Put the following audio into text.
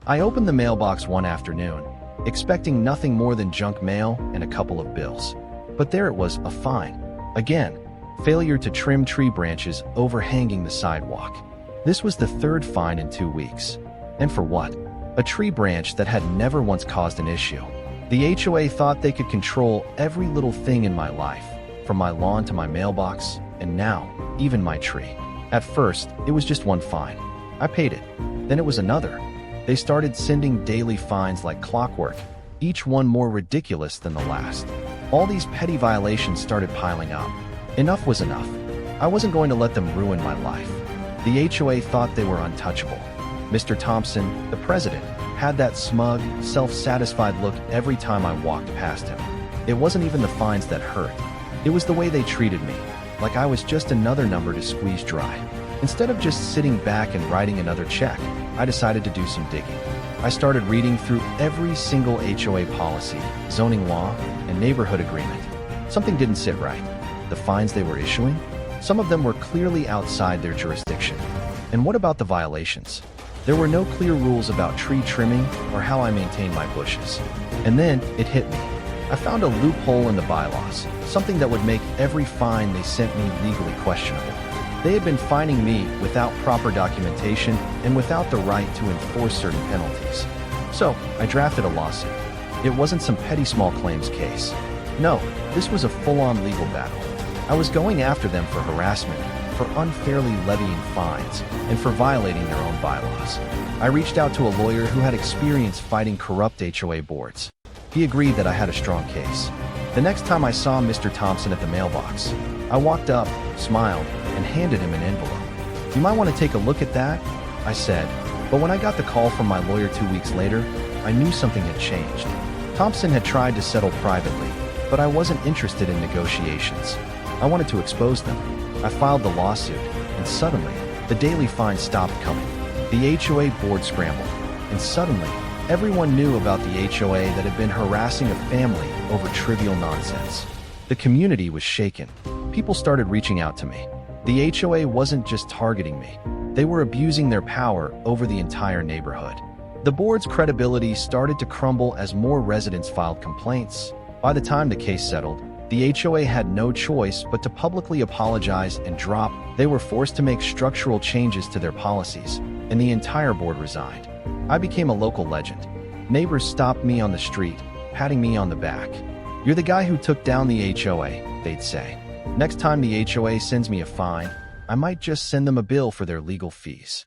I opened the mailbox one afternoon, expecting nothing more than junk mail and a couple of bills. But there it was, a fine. Again, failure to trim tree branches overhanging the sidewalk. This was the third fine in 2 weeks. And for what? A tree branch that had never once caused an issue. The HOA thought they could control every little thing in my life, from my lawn to my mailbox, and now, even my tree. At first, it was just one fine. I paid it. Then it was another. They started sending daily fines like clockwork, each one more ridiculous than the last. All these petty violations started piling up. Enough was enough. I wasn't going to let them ruin my life. The HOA thought they were untouchable. Mr. Thompson, the president, had that smug, self-satisfied look every time I walked past him. It wasn't even the fines that hurt. It was the way they treated me, like I was just another number to squeeze dry. Instead of just sitting back and writing another check, I decided to do some digging. I started reading through every single HOA policy, zoning law, and neighborhood agreement. Something didn't sit right. The fines they were issuing? Some of them were clearly outside their jurisdiction. And what about the violations? There were no clear rules about tree trimming or how I maintain my bushes. And then it hit me. I found a loophole in the bylaws, something that would make every fine they sent me legally questionable. They had been fining me without proper documentation and without the right to enforce certain penalties. So I drafted a lawsuit. It wasn't some petty small claims case. No, this was a full-on legal battle. I was going after them for harassment, for unfairly levying fines, and for violating their own bylaws. I reached out to a lawyer who had experience fighting corrupt HOA boards. He agreed that I had a strong case. The next time I saw Mr. Thompson at the mailbox, I walked up, smiled, and handed him an envelope. "You might want to take a look at that," I said. But when I got the call from my lawyer 2 weeks later, I knew something had changed. Thompson had tried to settle privately, but I wasn't interested in negotiations. I wanted to expose them. I filed the lawsuit, and suddenly, the daily fines stopped coming. The HOA board scrambled, and suddenly, everyone knew about the HOA that had been harassing a family over trivial nonsense. The community was shaken. People started reaching out to me. The HOA wasn't just targeting me. They were abusing their power over the entire neighborhood. The board's credibility started to crumble as more residents filed complaints. By the time the case settled, the HOA had no choice but to publicly apologize and drop. They were forced to make structural changes to their policies, and the entire board resigned. I became a local legend. Neighbors stopped me on the street, patting me on the back. "You're the guy who took down the HOA," they'd say. Next time the HOA sends me a fine, I might just send them a bill for their legal fees.